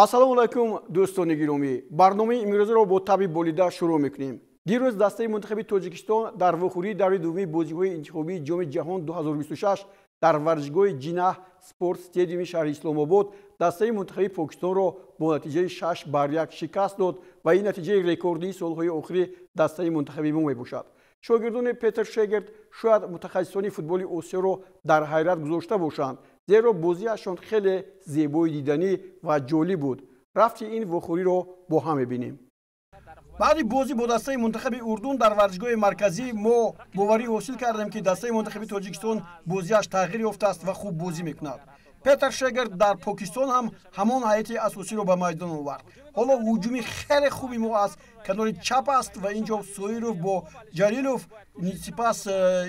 ассалому алайкум дӯстони гиромӣ. барномаи имрӯзаро бо таби болида шурӯъ мекунем. дирӯз дастаи мунтахаби тоҷикистон дар вохӯрии даври дуввуми бозиҳои интихобии ҷоми ҷаҳон 2026 дар варзишгоҳи ҷинаҳ спорт стедиуми шаҳри исломобод дастаи мунтахаби покистонро бо натиҷаи 6-1 шикаст дод ва ин натиҷаи рекордии солҳои охири дастаи мунтахаби мо мебошад. шогирдони Петер Шегерт шояд мутахассисони футболи Осиёро дар ҳайрат гузошта бошанд, зеро бозиашон хеле зебои диданӣ ва ҷолиб буд. рафти ин вохӯриро бо ҳам мебинем. баъди бозӣ бо дастаи мунтахаби Урдун дар варзишгоҳи марказӣ мо боварӣ ҳосил кардем, ки дастаи мунтахаби Тоҷикистон бозиаш тағйир ёфтааст ва хуб бозӣ мекунад. Петер Шегерт дар Покистон ҳам ҳамон ҳайати асосиро ба майдон овард. ҳоло ҳуҷуми хеле хуби мо аз канори чап аст ва инҷо Соиров бо Ҷалилов, сипас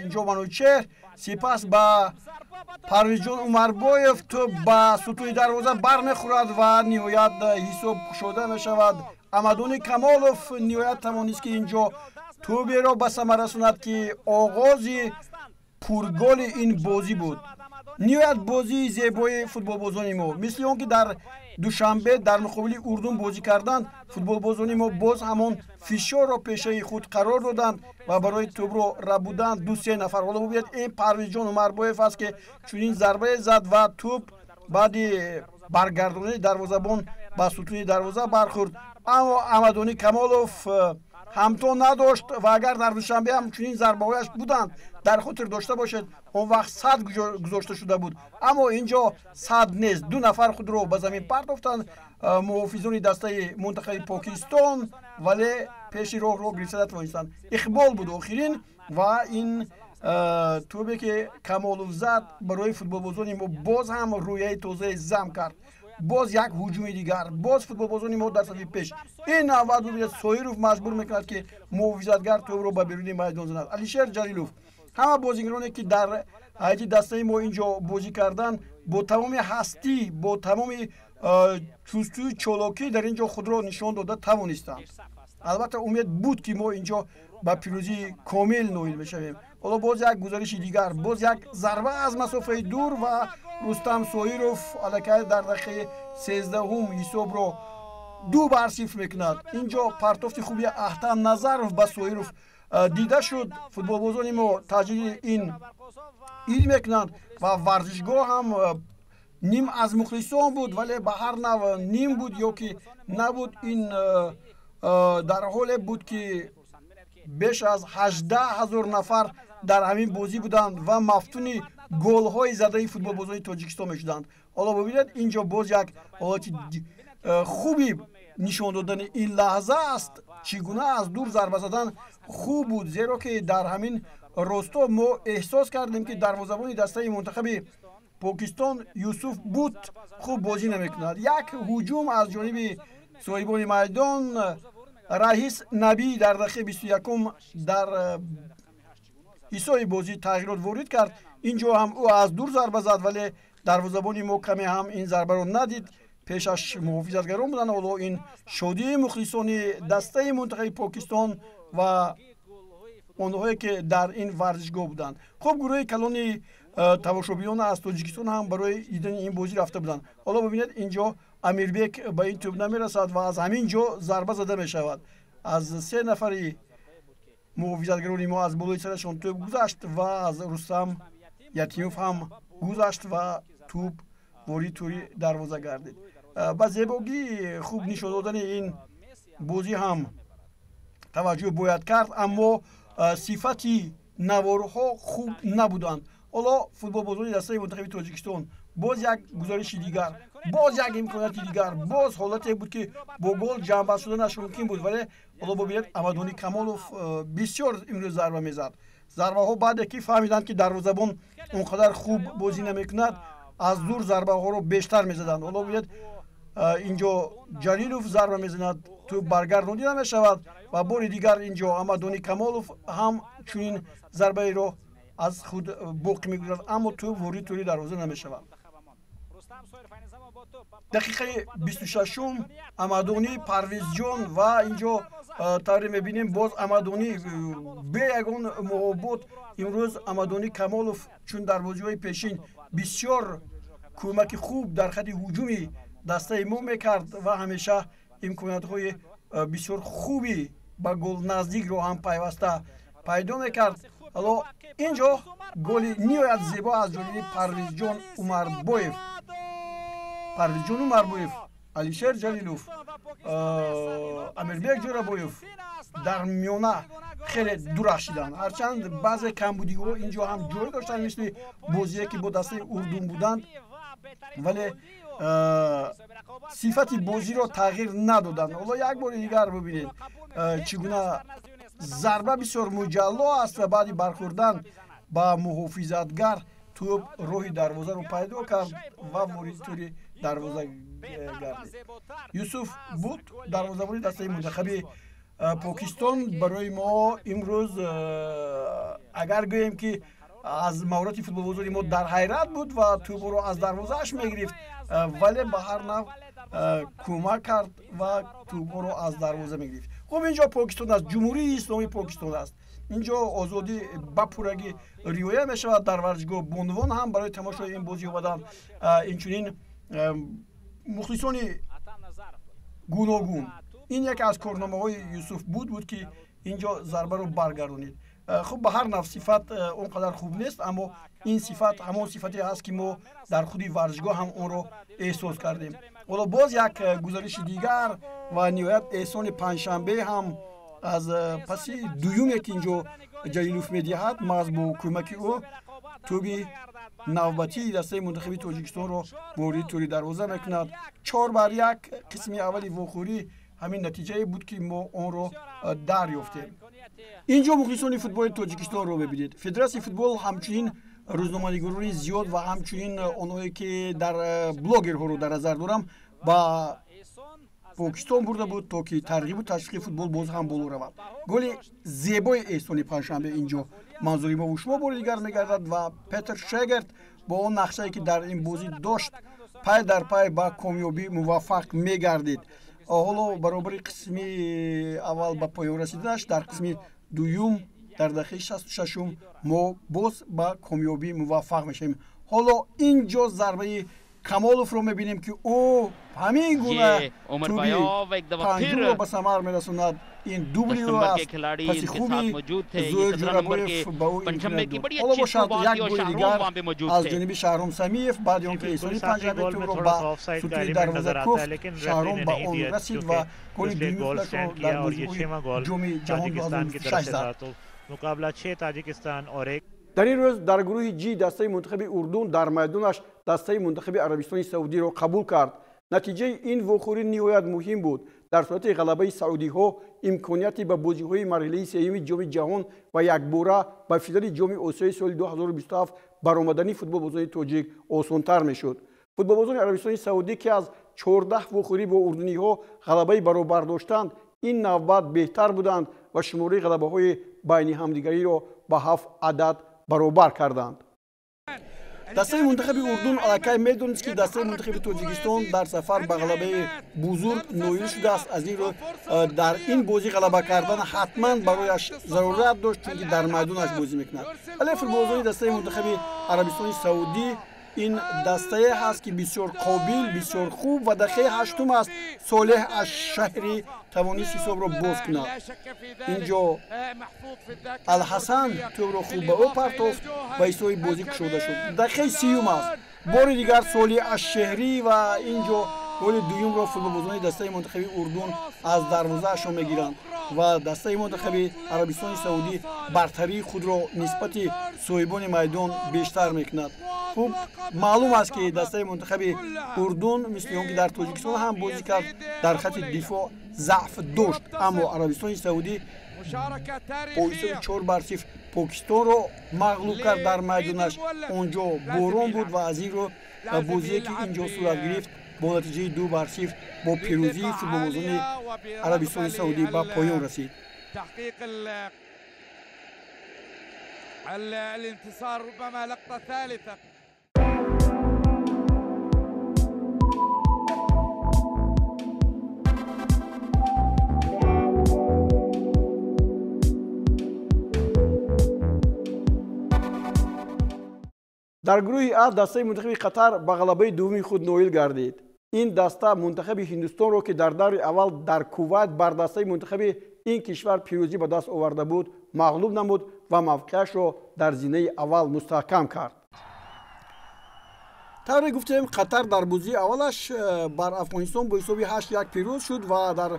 инҷо Манучеҳ, сипас ба Парвизҷон Умарбоев топ ба сутуи дарвоза бармехӯрад ва ниҳоят ҳисоб кушода мешавад. Амадони Камолов ниҳоят тавонист ки инҷо тӯберо ба самар расонад, ки оғози пурголи ин бозӣ буд. ниҳоят бозии зебои футболбозони мо мисли он ки дар душанбе дар муқобили Урдун бозӣ карданд, футболбозони мо боз ҳамон фишорро пешаи худ қарор доданд ва барои тӯбро рабуданд 2-3 нафар. ҳоло бубинед ин Парвизҷон Умарбоев аст, ки чунин зарбае зад ва тӯб баъди баргардонии дарвозабон ба сутуни дарвоза бархӯрд. аммо Амадони Камолов ҳамтон надошт ва агар дар душанбе ҳам чунин зарбаҳояш буданд, дар хотир дошта бошед, он вақт 100 гузошта шуда буд. аммо инҷо 100 нест. 2 нафар худро ба замин партофтанд муҳофизони дастаи мунтахаби Покистон, вале пеши роҳро гирифта натавонистанд. ихбол буд охирин ва ин тӯбе ки Камолов зад барои футболбозони мо боз ҳам рӯяи тозаи зам кард. боз як ҳуҷуми дигар, боз футболбозони мо дар сафи пеш. ин навбат бубинед Соиров маҷбур мекунад, ки муҳофизатгар тӯбро ба беруни майдон занад. Алишер Ҷалилов, ҳама бозигароне ки дар ҳайати дастаи мо инҷо бозӣ карданд, бо тамоми ҳастӣ, бо тамоми чустӯи чолокӣ дар инҷо худро нишон дода тавонистанд. албатта умед буд, ки мо инҷо ба пирӯзии комил ноил мешавем. ҳоло боз як гузариши дигар, боз як зарба аз масофаи дур ва Рустам Соиров аллакай дар дақиқаи 13 ҳисобро 2-0 мекунад. инҷо партофти хуби Ахтам Назаров ба Соиров дида шуд. футболбозони мо таҷлили ин ил мекунанд ва варзишгоҳ ҳам ним аз мухлисон буд, вале ба ҳар нав ним буд ё ки набуд. ин дар ҳоле буд, ки беш аз 18 000 нафар дар ҳамин бозӣ буданд ва мафтуни голҳои задаи футболбозони Тоҷикистон мешуданд. ҳоло бубинед инҷо боз як ҳолати хуби нишон додани ин лаҳза аст. чӣ гуна аз дур зарба задан хуб буд, зеро ки дар ҳамин росто мо эҳсос кардем, ки дарвозабони дастаи мунтахаби Покистон Юсуф Бут хуб бозӣ намекунад. як ҳуҷум аз ҷониби соҳибони майдон Раис Набӣ дар дақиқаи 21 дар ҳисоби бозӣ тағйирот ворид кард. инҷо ҳам ӯ аз дур зарба зад, вале дарвозабони мо каме ҳам ин зарбаро надид. пешаш муҳофизатгарон буданд. ҳоло ин шодии мухлисони дастаи мунтахаби Покистон ва онҳое ки дар ин варзишгоҳ буданд. хуб гурӯҳи калони тамошобиён аз Тоҷикистон ҳам барои дидани ин бозӣ рафта буданд. ҳоло бибинед инҷо Амирбек ба ин тӯб намерасад ва аз ҳамин ҷо зарба зада мешавад. аз 3 нафари муҳофизатгарони мо аз болои сарашон тӯб гузашт ва аз Рустам Ятимов ҳам гузашт ва тӯб вори тӯри дарвоза гардид. ба зебогии хуб нишон додани ин бозӣ ҳам таваҷҷӯҳ бояд кард, аммо сифати наворҳо хуб набуданд. ҳоло футболбозони дастаи мунтахаби Тоҷикистон боз як гузариши дигар, боз як имконияти дигар, боз ҳолате буд, ки бо гол ҷамъбаст шуданаш мумкин буд, вале ҳоло бубинед Амадони Камолов бисёр имрӯз зарба мезад. зарбаҳо баъде ки фаҳмиданд, ки дарвозабон он қадар хуб бозӣ намекунад, аз дур зарбаҳоро бештар мезаданд. ҳоло бубинед инҷо Ҷалилов зарба мезанад, тӯб баргардонида мешавад ва бори дигар инҷо Амадони Камолов ҳам чунин зарбаеро аз худ боқӣ мегузарад, аммо тӯб вори тӯри дарвоза намешавад. дақиқаи 26 Амадони, Парвизҷон ва инҷо тавре мебинем боз Амадони бе ягон муҳобот. имрӯз Амадони Камолов чун дар бозиҳои пешин бисёр кӯмаки хуб дар хати ҳуҷуми дастаи мо мекард ва ҳамеша имкониятҳои бисёр хуби ба гол наздикро ҳам пайваста пайдо мекард. ҳало инҷо голи ниҳоят зебо аз ҷониби Парвизҷон Умарбоев, Алишер Ҷалилов, Амирбек Ҷорабоев дар миёна хеле дурахшиданд. ҳарчанд баъзе камбудиҳо инҷо ҳам ҷой доштанд, мисли бозие ки бо дастаи Урдун буданд, вале сифати бозиро тағйир надоданд. ҳоло як бори дигар бубинед чӣ гуна зарба бисёр муҷалло аст ва баъди бархӯрдан ба муҳофизатгар тӯб роҳи дарвозаро пайдо кард ва воридтури дарвоза гардид. Юсуф буд дарвозабони дастаи мунтахаби Покистон. барои мо имрӯз агар гӯем ки аз маҳорати футболбозони мо дар ҳайрат буд ва тӯбро аз дарвозааш мегирифт, вале ба ҳар нав кӯмак кард ва тӯбҳоро аз дарвоза мегирифт. хуб, инҷо Покистон аст, ҷумҳурии исломии Покистон аст. инҷо озодӣ ба пуррагӣ риоя мешавад. дар варзишгоҳ бонувон ҳам барои тамошои ин бозӣ омаданд. инчунин мухлисони гуногун. ин яке аз корномаҳои Юсуф буд ки инҷо зарбаро баргардонид. хуб, ба ҳар нав сифат он қадар хуб нест, аммо ин сифат ҳамон сифате ҳаст ки мо дар худи варзишгоҳ ҳам онро эҳсос кардем. ҳоло боз як гузариши дигар ва ниҳоят эҳсони панҷшанбе ҳам аз паси дуюме ки инҷо Ҷалилов медиҳад, маҳз бо кӯмаки ӯ тӯби навбатии дастаи мунтахаби Тоҷикистонро ворид тӯри дарвоза мекунад. 4-1 қисми аввали вохӯрӣ ҳамин натиҷае буд ки мо онро дарёфтем. инҷо мухлисони футболи Тоҷикистонро мебинед. Федератсияи футбол ҳамчунин рӯзноманигорони зиёд ва ҳамчунин онҳое ки дар блогерҳоро дар назар дорам ба Покистон бурда буд, то ки тарғибу ташвиқи футбол боз ҳам боло равад. голи зебои эҳсони панҷшанбе инҷо манзури мо шумо бори дигар мегардад ва Петер Шегерт бо он нақшае ки дар ин бозӣ дошт, пай дар пай ба комёбӣ муваффақ мегардид. ҳоло баробари қисми аввал ба поён расиданаш, дар қисми дуюм дар дақиқаи 66 мо боз ба комёбӣ муваффақ мешавем. ҳоло инҷо зарбаи Камоловро мебинем ки ӯ ҳамин гуна тӯби панҷумро ба самар мерасонад. ин дубли ӯ аст. паси хуби Зоир Ҷорабоев ба ӯ имконият дод. ҳоло бошад як голи дигар аз ҷониби Шаҳром Самиев баъди он ки эҳсони панҷшанбе тӯбро ба сутуни дарвоза куфт. Шаҳром ба он расид ва голи дуюмиашро дар бозиҳои ҷоми ҷаҳон 2026 зад. дар ин рӯз дар гурӯҳи ҷи дастаи мунтахаби Урдун дар майдонаш дастаи мунтахаби Арабистони Саудиро қабул кард. натиҷаи ин вохӯрӣ ниҳоят муҳим буд. дар сурати ғалабаи саудиҳо имконияти ба бозиҳои марҳилаи сеюми ҷоми ҷаҳон ва якбора ба финали ҷоми Осиёи соли 2027 баромадани футболбозони тоҷик осонтар мешуд. футболбозони Арабистони Саудӣ ки аз 14 вохӯрӣ бо урдуниҳо ғалабаи баробар доштанд, ин навбат беҳтар буданд ва шумораи ғалабаҳои байни ҳамдигариро ба 7 адад баробар карданд. дастаи мунтахаби Урдун аллакай медонист ки дастаи мунтахаби Тоҷикистон дар сафар ба ғалабаи бузург ноил шудааст. аз ин рӯ дар ин бозӣ ғалаба кардан ҳатман барояш зарурат дошт, чунки дар майдонаш бозӣ мекунад. вале футболбозони дастаи мунтахаби Арабистони Саудӣ ин дастае ҳаст ки бисёр қобил, бисёр хуб ва дақиқаи ҳаштум аст Солеҳ Аш-Шаҳри тавонист ҳисобро боз кунад. инҷо Алҳасан тӯбро хуб ба ӯ партофт ва ҳисоби бозӣ кушода шуд. дақиқаи 30 аст. бори дигар Солеҳ Аш-Шаҳри ва инҷо голи дуюмро футболбозони дастаи мунтахаби Урдун аз дарвозаашон мегиранд ва дастаи мунтахаби Арабистони Саудӣ бартарии худро нисбати соҳибони майдон бештар мекунад. хуб, маълум аст ки дастаи мунтахаби Урдун мисли он ки дар Тоҷикистон ҳам бозӣ кард дар хати дифоъ заъф дошт, аммо Арабистони Саудӣ бо ҳисоби 4-0 Покистонро мағлуб кард дар майдонаш. онҷо борон буд ва аз ин рӯ бозие ки инҷо сурат гирифт бо натиҷаи 2-0 бо пирӯзии футболбозони Арабистони Саудӣ ба поён расид. дар гурӯҳи А дастаи мунтахаби Қатар ба ғалабаи дуввуми худ ноил гардид. این دسته منتخب هندوستان رو که در دور اول در کویت بر دسته منتخب این کشور پیروزی به دست آورده بود مغلوب نمود و موقعش رو در زینه اول مستحکم کرد. طوری گفتیم قطر در بازی اولش بر افغانستان با حساب 8-1 پیروز شد و در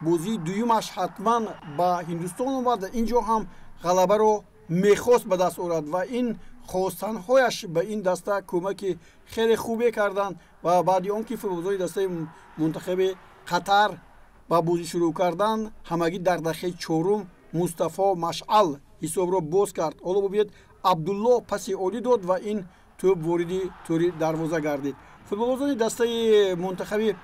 بازی دویمش حتما با هندوستان اومد. اینجا هم غلبه رو میخواست به دست آورد و این خواستنهایش به این دسته کمک خیلی خوبی کردند و بعد آنکه فوتبال‌های دسته منتخب قطر با بازی شروع کردن همگی در دقیقه 4 مصطفی مشعل حساب را باز کرد. حالا ببینید عبدالله پسی عالی داد و این توپ وارد توری دروازه گردید. فوتبال‌بازان دسته منتخب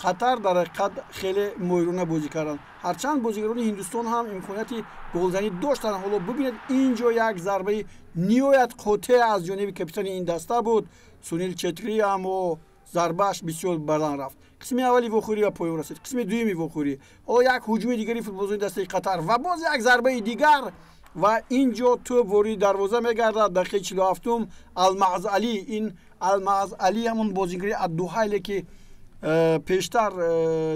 قطر در حقیقت خیلی مایرانه بازی کردند. هرچند بازیگران هندوستان هم امکانیت گلزنی داشتند. حالا ببینید اینجا یک ضربه نهایت قاطع از جانب کاپیتان این دسته بود. سونیل چتری اما ضربهش بسیار بلند رفت. قسم اولی وخوری و پایان رسید. قسم دومی وخوری. حالا یک هجوم دیگری فوتبالبازان دسته قطر و باز یک ضربه دیگر و اینجا توپ وارد دروازه میگردد. دقیقه 47 المعز علی، این المعز علی همون بازیگر الدوحیل که پیشتر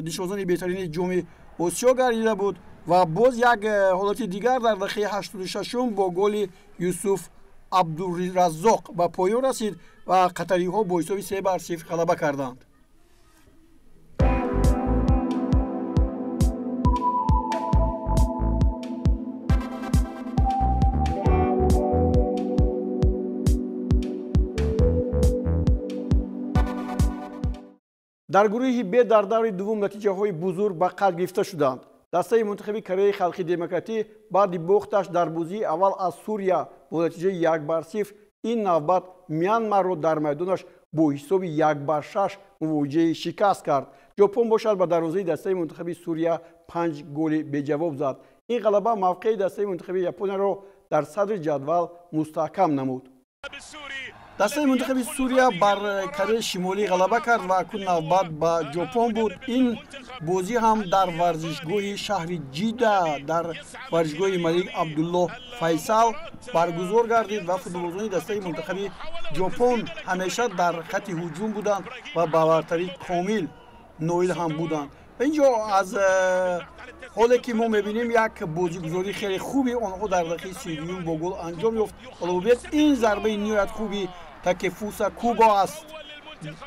نشانزن بهترین جام آسیا گردیده بود و باز یک حالت دیگر در دقیقه 86 با گل یوسف عبدالرزاق به پایان رسید و قطری ها با حساب 3-0 غلبه کردند. در گروه ب در دور دوم نتیجه های بزرگ به قد گرفته شدند. دسته منتخب کره خلقی دموکراتی بعد باختش در بازی اول از سوریه با نتیجه 1-0 این نوبت میانمار را در میدانش با حساب 1-6 مواجه شکست کرد. ژاپن باشد به دروازه دسته منتخب سوریه 5 گل به جواب زد. این غلبه موقع دسته منتخب ژاپن را در صدر جدول مستحکم نمود. دسته منتخب سوریه بر کره شمالی غلبه کرد و اکنون نوبت به ژاپن بود. این بازی هم در ورزشگاه شهر جیده در ورزشگاه ملک عبدالله فیصل برگزار گردید و فوتبالبازان دسته منتخب ژاپن همیشه در خط هجوم بودند و با برتری کامل نایل هم بودند. اینجا از حالی که ما میبینیم یک بازیگزاری خیلی خوبی آنها در دقیقه 32 با گل انجام یافت. حالا ببینید این ضربه نهایت خوبی تاکفوسا کوبا است.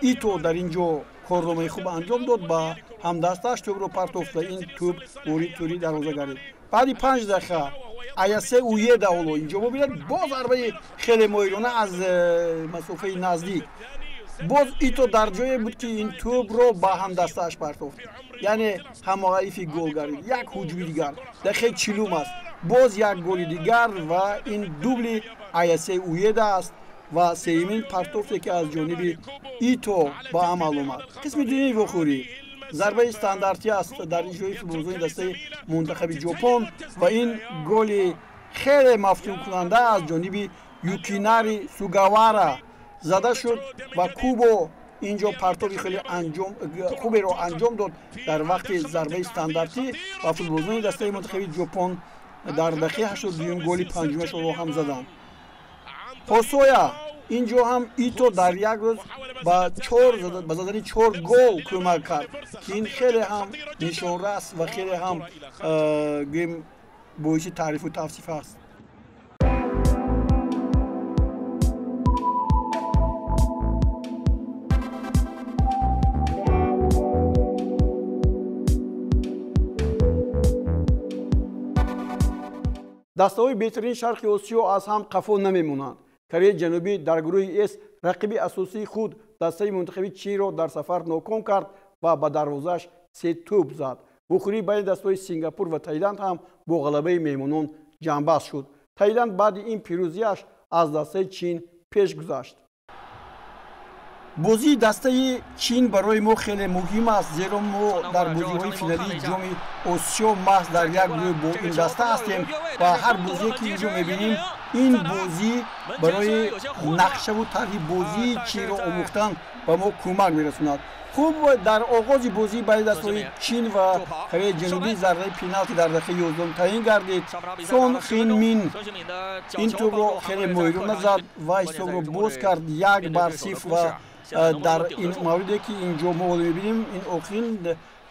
ایتو در اینجا کارنامه خوب انجام داد با همدستش توپ رو پرتافت و این توپ توری دروازه گردید. بعد 5 دقیقه آیاسه اویدا حالا اینجا ببینید با ضربه خیلی مایرانه از مسافه نزدیک باز ایتو در جایی بود که این توپ رو با همدستش پرتافت، یعنی هماغلیفی گل گردید. یک هجوم دیگر دقیقه 40 است، باز یک گل دیگر و این دوبل آیاسه اویدا است و سیمین پرتافتی که از جانب ایتو با عمل اومد. قسم دومی وخوری ضربه استانداردی است در اجرای فوتبالبازان دسته منتخب ژاپن و این گل خیلی مفتون کننده از جانب یوکیناری سوگاوارا زده شد و کوبو اینجا پرتابی خیلی خوبی رو انجام داد در وقت ضربه استانداردی و فوتبالبازان دسته منتخب ژاپن در دقیقه 82 گل پنجمش رو هم زدند. هوسویا اینجا هم ایتو در یک روز با زدن 4 گل کمک کرد که این خیلی هم نشانه است و خیلی هم باعث تعریف و توصیف است. دسته‌های بهترین شرق آسیا از هم قفا نمیمونند. کره جنوبی در گروه اس رقیب اساسی خود دسته منتخب چین را در سفر ناکام کرد و با دروازه‌اش 3 توپ زد. بخوری بین دسته‌های سنگاپور و تایلند هم با غلبه میمونان جنبش شد. تایلند بعد این پیروزیش از دسته چین پیش گذشت. بازی دسته چین برای ما خیلی مهم است، زیرا ما در بازی‌های فینالی جام آسیا محض در یک گروه با این دسته هستیم و هر بازی که اینجا می‌بینیم این بازی برای نقشه و طرح بازی چین را آموختن به ما کمک می‌رساند. خوب در آغاز بازی برای دست‌های چین و کره جنوبی ضربه پنالتی در دقیقه 11 تعیین گردید. سون خین مین این توپ را خیلی مهرانه زد و حساب را باز کرد 1-0 و در این موردی که اینجا ما می‌بینیم این آخرین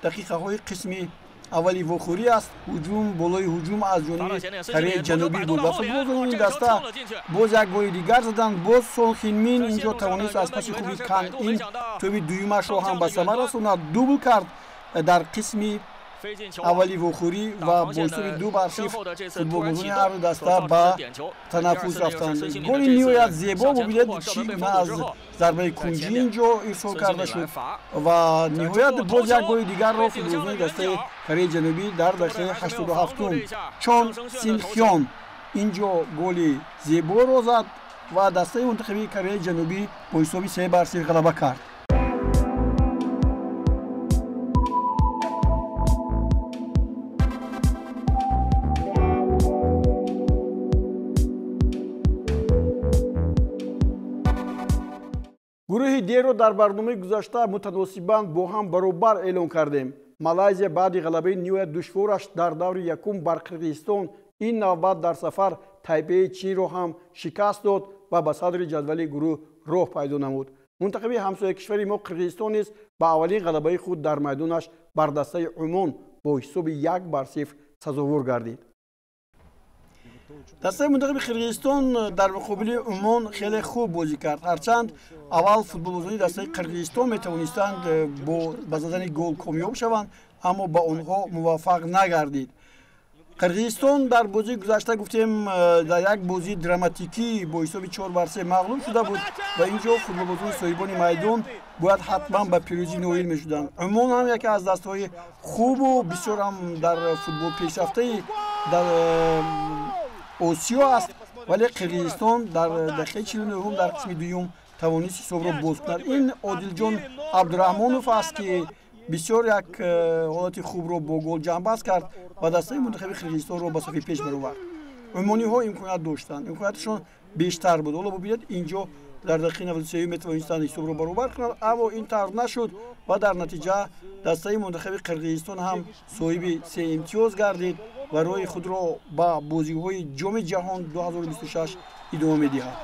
دقیقه‌های قسمی اولی وخوری است. هجوم بالای هجوم از جانب کره جنوبی بود و فوتبال این دسته باز یک گل دیگر زدن. باز سون خین مین اینجا توانست از پس خوبی کن این توپ دومش را هم به ثمر رساند. دوبل کرد در قسمی اولی وخوری و با حساب 2-0 فوتبال‌بازان هر دسته به تنفس رفتند. گل نهایت زیبا و بیاد چین از ضربه کنجی اینجا ارسال کرده شد و نهایت باز یک گل دیگر را فوتبال‌بازان دسته کره جنوبی در دقیقه 87 چون سینخیان اینجا گل زیبا را زد و دسته منتخبی کره جنوبی با حساب 3-0 غلبه کرد. گروه دی رو در برنامه گذشته متناسباً با هم برابر اعلام کردیم. مالایزیا بعد غلبه نیوی دشوارش در دور یکم بر قرقیزستان این نوبت در سفر تایپه چین رو هم شکست داد و به صدر جدول گروه راه پیدا نمود. منتخب همسایه کشور ما قرقیزستان است با اولین غلبه خود در میدانش بر دسته عمان با حساب 1-0 سزاوار گردید. دسته منتخب قرقیزستان در مقابل عمان خیلی خوب بازی کرد. هرچند اول فوتبال‌بازان دسته قرقیزستان میتوانستند با زدن گل کامیاب شوند اما با آنها موفق نگردید. قرقیزستان در بازی گذشته گفتیم در یک بازی دراماتیکی با حساب 4-3 مغلوب شده بود و اینجا فوتبال‌بازان صاحبان میدان باید حتما به پیروزی نائل میشدند. عمان هم یکی از دسته‌های خوب و بسیار هم در فوتبال پیشرفته در آسیا است ولی قرقیزستان در دقیقه 49 در قسم دوم توانست حساب را باز کند. این عادل جان عبدالرحمانوف است که بسیار یک حالت خوب را با گل جنبست کرد و دسته منتخب قرقیزستان را به صفحه پیش برآورد. عمانی ها امکانات داشتند، امکاناتشان بیشتر بود. حالا ببینید اینجا در دقیقه 93 میتوانستند حساب را برابر کنند اما این طور نشد و در نتیجه دسته منتخب قرقیزستان هم صاحب 3 امتیاز گردید و روی خود را با بازی‌های جام جهان 2026 ادامه می‌دهد.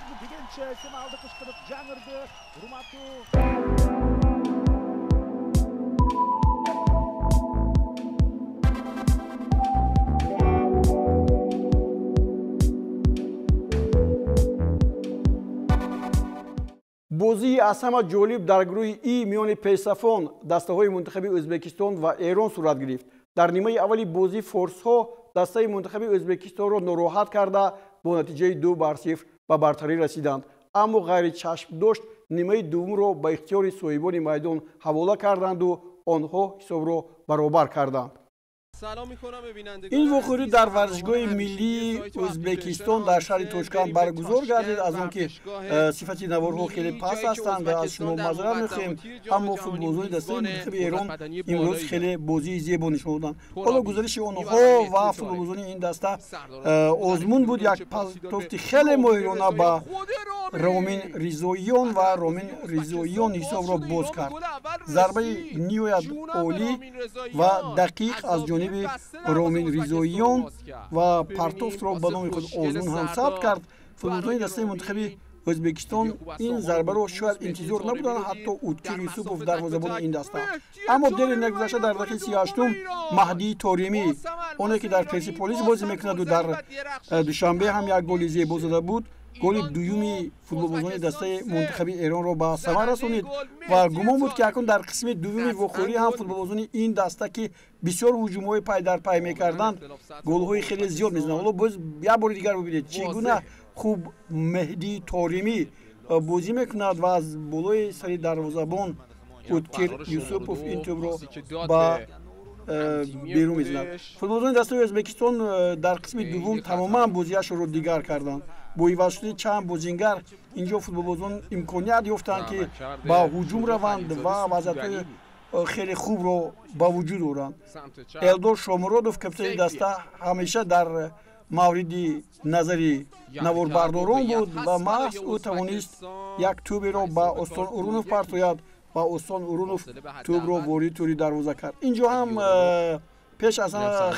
بازی از همه جالب در گروه ای میان پیسفون دسته‌های منتخب ازبکستان و ایران صورت گرفت. در نیمه اولی بازی فورس ها دسته منتخب ازبکستان را ناراحت کرده با نتیجه 2-0 به برتری رسیدند اما غیر چشم داشت نیمه دوم را به اختیار صاحبان میدان حواله کردند و آنها حساب را برابر کردند. این وخوری در ورزشگاه ملی ازبکستان در شهر توشکان برگزار گردید. از آنکه صفت نوارها خیلی پست هستند و از شما معذرت می‌خواهیم اما فوتبال‌بازان دسته منتخب ایران امروز خیلی بازی زیبا نشون دادند. حالا گزارش آنها و فوتبال‌بازان این دسته آزمون بود. یک پاس‌تافت خیلی ماهرانه با رامین ریزویان و رامین ریزویان حساب را باز کرد. ضربه نهایت عالی و دقیق از جانب رامین ریزویان و پرتوفت را به نام خود آزمون هم ثبت کرد. فوتبال‌بازان دسته منتخب ازبکستان این ضربه را شاید انتظار نبودند، حتی اوتکیر یوسوفوف دروازه‌بان این دسته. اما دیر نگذشته در دقیقه 38 مهدی طارمی اونی که در پرسپولیس بازی میکند و در دوشنبه هم یک گل زیبا زده بود گل دومی فوتبال‌بازان دسته منتخب ایران را به ثمر رسانید و گمان بود که اکنون در قسم دوم وخوری هم فوتبال‌بازان این دسته که بسیار هجوم‌های پای در پای می‌کردند گل‌های خیلی زیاد می‌زدند. حالا باز یک بار دیگر ببینید چگونه خوب مهدی طارمی بازی می‌کند و از بالای سر دروازه‌بان اوتکیر یوسوفوف این توپ را با بیرون می‌زند. فوتبال‌بازان دسته ازبکستان در قسم دوم تماما بازیش را دیگر کردند. با واسطه چند بازیگر اینجا فوتبال‌بازان امکانیت یافتند که با هجوم روند و وضعیت خیلی خوب را با وجود آورند. الدور شامرودوف کاپیتان دسته همیشه در мавриди назари наворбардорон буд ва маҳз ӯ тавонист як тӯберо ба Остон Урунов партояд ва Остон Урунов тӯбро ворид тӯри дарвоза кард. Инҷо ҳам пеш аз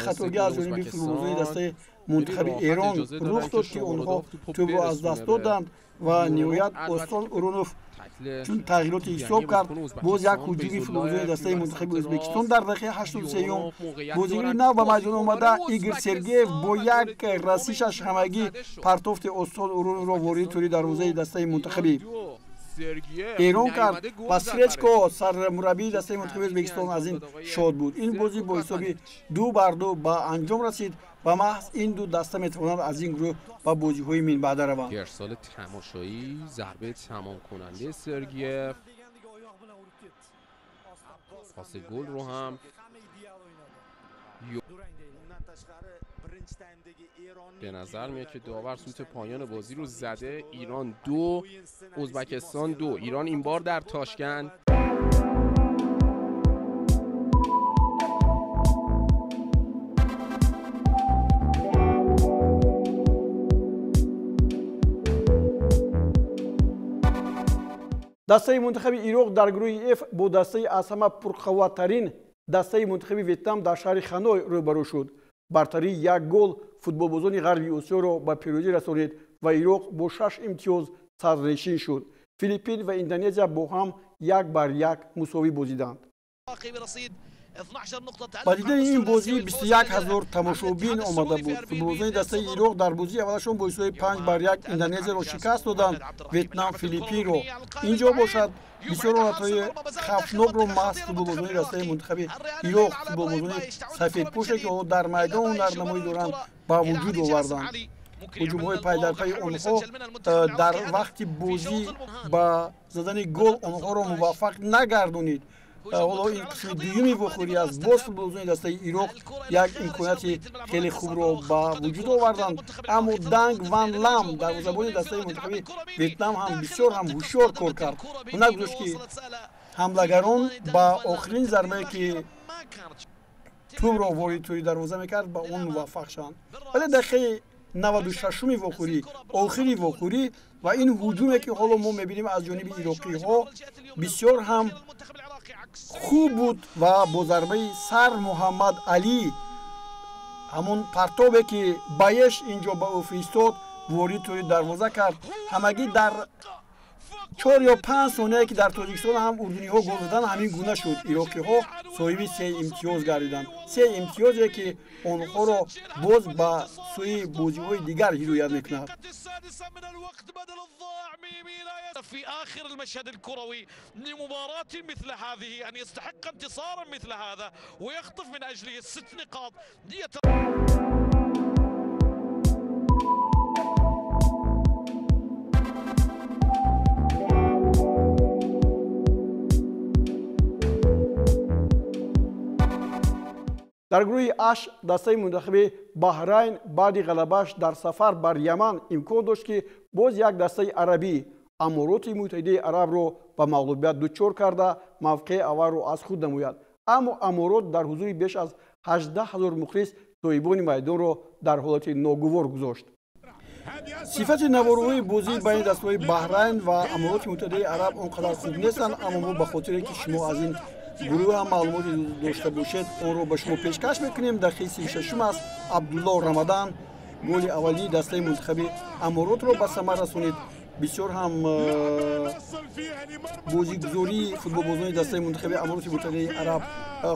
хатогӣ аз ҷониби футболбозони дастаи мунтахаби Эрон рух дод ки онҳо тӯбро аз даст доданд ва ниҳоят Остон Урунов чун тағйироти ҳисоб кард, боз як ҳуҷуми футболбозони дастаи мунтахаби Ӯзбекистон дар дақиқаи 83-юм бозигири нав ба майдон омада Игор Сергеев бо як расишаш ҳамагӣ партофти Остон Уруновро ворид тӯри дарвозаи дастаи мунтахаби Эрон кард ва Сречко сармураббии дастаи мунтахаби Ӯзбекистон аз ин шод буд. Ин бозӣ бо ҳисоби 2-2 ба анҷом расид ва маҳз ин ду даста метавонанд аз ин гурӯҳ ба бозиҳои минбаъда раванд. ارسال تماشایی، ضربه تمام کننده سرگیف، پاس گل رو هم به نظر میاد که داور سوت پایان بازی رو زده. ایران 2 ازبکستان 2. ایران این بار در تاشکند. дастаи мунтахаби Ироқ дар гурӯҳи F бо дастаи аз ҳама пурқувваттарин дастаи мунтахаби Ветнам дар шаҳри Ханой рӯбарӯ шуд. Бартарии як гол футболбозони ғарби Осиёро ба пирӯзӣ расонид ва Ироқ бо 6 имтиёз садрнишин шуд. Филиппин ва Индонезия бо ҳам 1-1 мусовӣ бозиданд. ба дидани ин бозӣ 21 000 тамошобин омада буд. футболбозони дастаи Ироқ дар бозии аввалашон бо ҳисоби 5-1 Индонезияро шикаст доданд. Ветнам Филиппинро. Инҷо бошад бисёр ҳолатҳои хавфнокро маҳз футболбозони дастаи мунтахаби Ироқ, футболбозони сафедпӯше ки дар майдон ҳунарнамоӣ доранд, ба вуҷуд оварданд. ҳуҷумҳои пайдарпаи онҳо дар вақти бозӣ ба задани гол онҳоро муваффақ нагардонид. ҳоло ин қисми дуюми вохӯрӣ аст. боз футболбозони дастаи Ироқ як имконияти хеле хубро ба вуҷуд оварданд, аммо Данг Ван Лам дарвозабони дастаи мунтахаби Ветнам ҳам бисёр ҳам ҳушёр кор кард. нагузошт ки ҳамлагарон ба охирин зарбае ки тӯбро ворид тӯри дарвоза мекард ба он муваффақ шаванд. вале дақиқаи 96-уми вохӯрӣ, охири вохӯрӣ ва ин ҳуҷуме ки ҳоло мо мебинем аз ҷониби ироқиҳо бисёр ҳам хуб буд ва бо зарбаи сар Муҳаммад Алӣ ҳамон партобе ки Баеш инҷо ба ӯ фиристод ворид тӯри дарвоза кард. ҳамагӣ дар 4 ё 5 соние ки дар Тоҷикистон ҳам урдуниҳо гол задан ҳамин гуна шуд. ироқиҳо соҳиби 3 имтиёз гардиданд. 3 имтиёзе ки онҳоро боз ба сӯи бозиҳои дигар ҳидоят мекунад. في آخر المشهد الكروي لمباراة مثل هذه أن يستحق انتصارا مثل هذا ويخطف من أجله 6 نقاط. дар гурӯҳи H дастаи мунтахаби Баҳрайн баъди ғалабааш дар сафар бар Яман имкон дошт ки боз як дастаи арабӣ Амороти Муттаҳидаи Арабро ба мағлубият дучор карда мавқеи аввалро аз худ намояд. аммо Аморот дар ҳузури беш аз 18 000 мухлис соҳибони майдонро дар ҳолати ногувор гузошт. сифати наворӯҳои бозии байни дастаҳои Баҳрайн ва Амороти Муттаҳидаи Араб он қадар хуб нестанд, аммо мо ба хотире ки шумо аз ин гурӯҳ ҳам маълумоти дошта бошед онро ба шумо пешкаш мекунем. дақиқаи 36 аст. Абдулло Рамадан голи аввалии дастаи мунтахаби Аморотро ба самар расонид. бисёр ҳам бозигузории футболбозони дастаи мунтахаби Амороти Муттаҳидаи Араб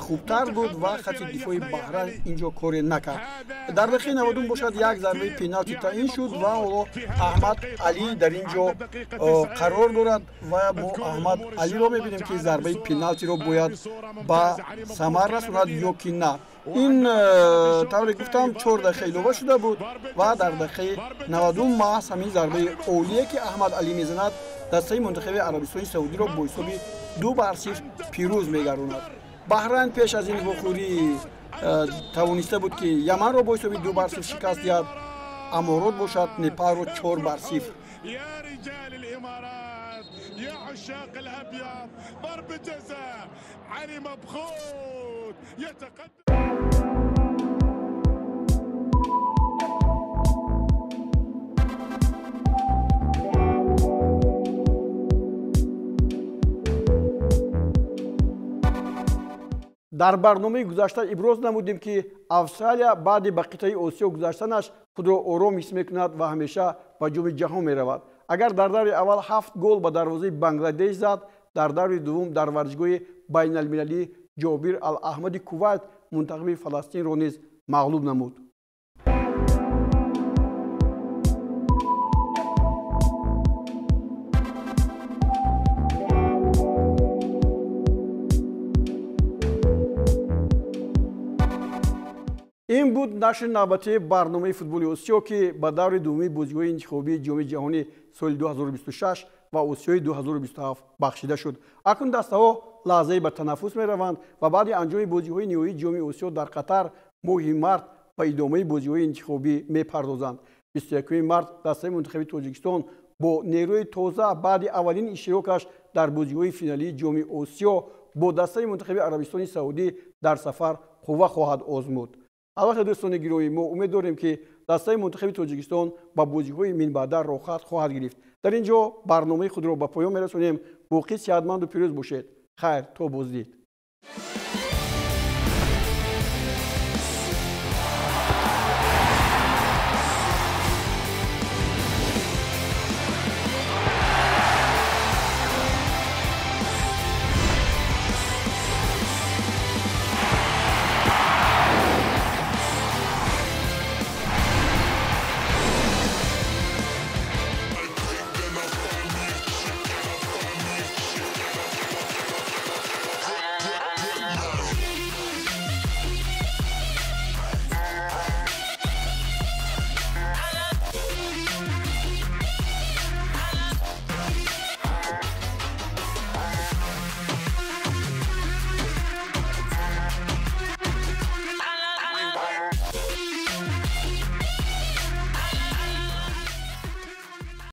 хубтар буд ва хатти дифои Баҳрайн инҷо коре накард. дар дақиқаи 90 бошад як зарбаи пеналти таъин шуд ва ҳоло Аҳмад Алӣ дар инҷо қарор дорад ва мо Аҳмад Алиро мебинем ки зарбаи пеналтиро бояд ба самар расонад ё ки на. ин тавре гуфтам 4 дақиқа илова шуда буд ва дар дақиқаи 90 маҳз ҳамин зарбаи олие ки Аҳмад Алӣ мезанад дастаи мунтахаби Арабистони Саудиро бо ҳисоби 2-0 пирӯз мегаронад. Баҳрайн пеш аз ин вохӯрӣ тавониста буд ки Яманро бо ҳисоби 2-0 шикаст диҳад. Аморот бошад Непалро 4-0. يا عشاق الأبيض ضربة جزاء علي مبخوت يتقدم дар барномаи гузашта иброз намудем ки австралия баъди ба қитъаи осиё гузаштанаш худро ором ҳис мекунад ва ҳамеша ба ҷоми ҷаҳон меравад. агар дар даври аввал 7 гол ба дарвозаи бангладеш зад, дар даври дуввум дар варзишгоҳи байналмилалӣ ҷобир алаҳмади кувайт мунтахаби фаластинро низ мағлуб намуд. ин буд нашри навбатии барномаи футболи осиё ки ба даври дуввуми бозиҳои интихобии ҷоми ҷаҳонӣ соли 2026 ва осиёи 2027 бахшида шуд. акнун дастаҳо лаҳзае ба танаффус мераванд ва баъди анҷоми бозиҳои ниҳоии ҷоми осиё дар қатар моҳи март ба идомаи бозиҳои интихобӣ мепардозанд. 21 март дастаи мунтахаби тоҷикистон бо нерӯи тоза баъди аввалин иштирокаш дар бозиҳои финалии ҷоми осиё бо дастаи мунтахаби арабистони саудӣ дар сафар қувва хоҳад озмуд. албатта дӯстони гиромӣ, мо умед дорем ки дастаи мунтахаби тоҷикистон ба бозиҳои минбаъда рохат хоҳад гирифт. дар ин ҷо барномаи худро ба поён мерасонем. боқӣ сеҳатманду пирӯз бошед. хайр, то боздид.